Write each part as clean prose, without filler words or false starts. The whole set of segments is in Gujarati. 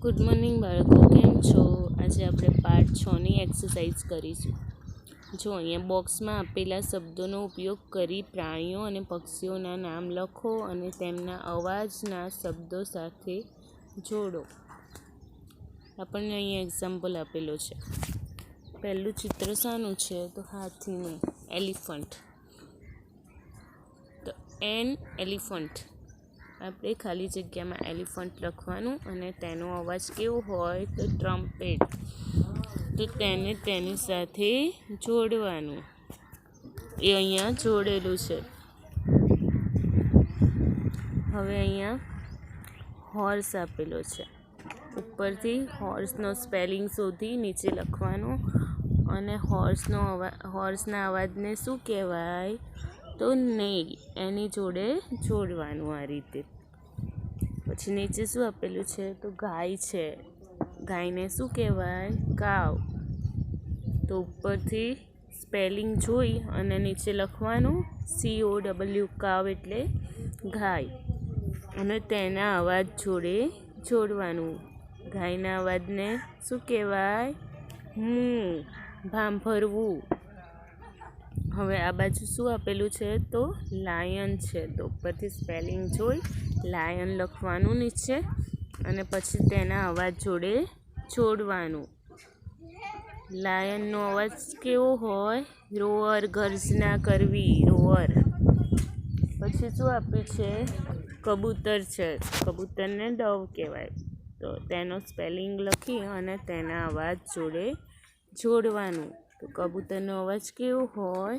ગુડ મોર્નિંગ બાળકો, કેમ છો? આજે આપણે પાર્ટ 6ની એક્સરસાઇઝ કરીશું. જો અહીંયા બોક્સમાં આપેલા શબ્દોનો ઉપયોગ કરી પ્રાણીઓ અને પક્ષીઓના નામ લખો અને તેમના અવાજના શબ્દો સાથે જોડો. આપણને અહીંયા એક્ઝામ્પલ આપેલો છે. પહેલું ચિત્ર શાનું છે? તો હાથીનું, એલિફન્ટ. તો એન એલિફન્ટ. આપણે ખાલી જગ્યામાં એલિફન્ટ લખવાનું અને તેનો અવાજ કેવો હોય તો ટ્રમ્પેટ. તો તેને તેની સાથે જોડવાનું. એ અહીંયા જોડેલું છે. હવે અહીંયા હોર્સ આપેલો છે. ઉપરથી હોર્સનો સ્પેલિંગ શોધી નીચે લખવાનું અને હોર્સના અવાજને શું કહેવાય? તો નેઈ. એની જોડે જોડવાનું આ રીતે. પછી નીચે શું આપેલું છે? તો ગાય છે. ગાયને શું કહેવાય? કાવ. તો ઉપરથી સ્પેલિંગ જોઈ અને નીચે લખવાનું COW, કાવ એટલે ગાય. અને તેના અવાજ જોડે જોડવાનું. ગાયના અવાજને શું કહેવાય? મૂ. ભાંભરવું. હવે આ બાજુ શું આપેલું છે? તો લાયન છે. તો ઉપરથી સ્પેલિંગ જોઈ લાયન લખવાનું નીચે અને પછી તેના અવાજ જોડે જોડવાનું. લાયનનો અવાજ કેવો હોય? રોઅર, ગર્જના કરવી, રોઅર. પછી શું આપ્યું છે? કબૂતર છે. કબૂતરને ડવ કહેવાય. તો તેનો સ્પેલિંગ લખી અને તેના અવાજ જોડે જોડવાનું. તો કબૂતરનો અવાજ કેવો હોય?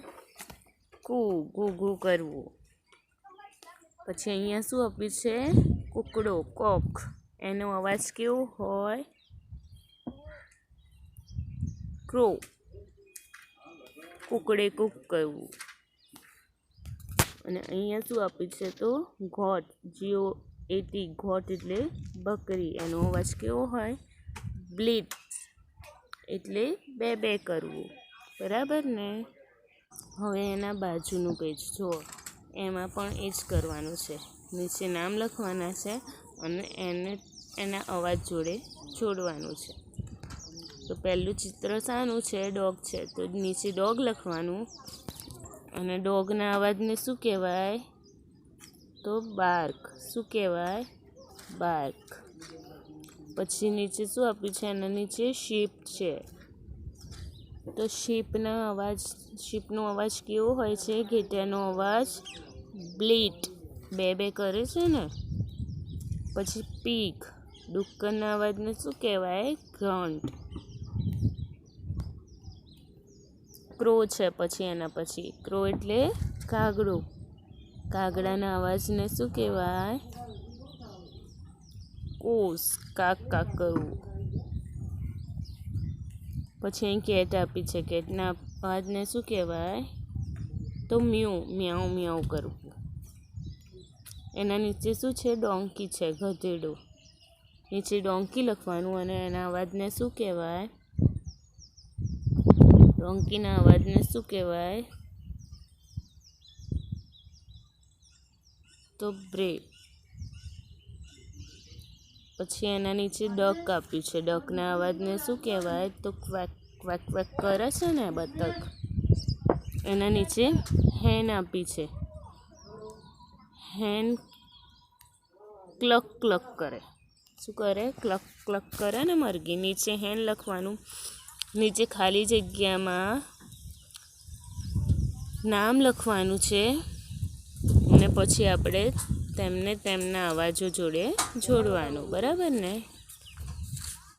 કૂ, ઘૂ કરવું. પછી અહીંયા શું આપ્યું છે? કૂકડો, કોક. એનો અવાજ કેવો હોય? ક્રો. કૂકડે કૂક કરવું. અને અહીંયા શું આપ્યું છે? તો ગોટ, GOAT, ગોટ એટલે બકરી. એનો અવાજ કેવો હોય? બ્લીટ એટલે બે કરવું. બરાબર ને? હવે એના બાજુનું પેજ જો, એમાં પણ એ જ કરવાનું છે. નીચે નામ લખવાના છે અને એના અવાજ જોડે જોડવાનું છે. તો પહેલું ચિત્ર શાનું છે? ડોગ છે. તો નીચે ડોગ લખવાનું અને ડોગના અવાજને શું કહેવાય? તો બાર્ક. શું કહેવાય? બાર્ક. પછી નીચે શું આપ્યું છે? એના નીચે શીપ છે. તો શીપનો અવાજ કેવો હોય છે? ઘેટાનો અવાજ બ્લીટ, બે કરે છે ને. પછી પીગ. ડુક્કરના અવાજને શું કહેવાય? ગ્રન્ટ. ક્રો છે. પછી એના પછી ક્રો એટલે કાગડો. કાગડાના અવાજને શું કહેવાય? કોસ, કાક કરવું. પછી અહીં કેટ આપી છે. કેટના અવાજને શું કહેવાય? તો મ્યાઉ કરવું. એના નીચે શું છે? ડોંકી છે, ગધેડો. નીચે ડોંકી લખવાનું અને એના અવાજને શું કહેવાય? ડોંકીના અવાજને શું કહેવાય? તો બ્રે. પછી એના નીચે ડક આપ્યું છે. ડકના અવાજને શું કહેવાય? તો ક્વેક કરે છે ને બતક. એના નીચે હેન આપી છે. હેન ક્લક કરે. શું કરે? ક્લક કરે ને મરઘી. નીચે હેન લખવાનું. નીચે ખાલી જગ્યામાં નામ લખવાનું છે અને પછી આપણે તેમને તેમના અવાજો જોડે જોડવાનું. બરાબર ને?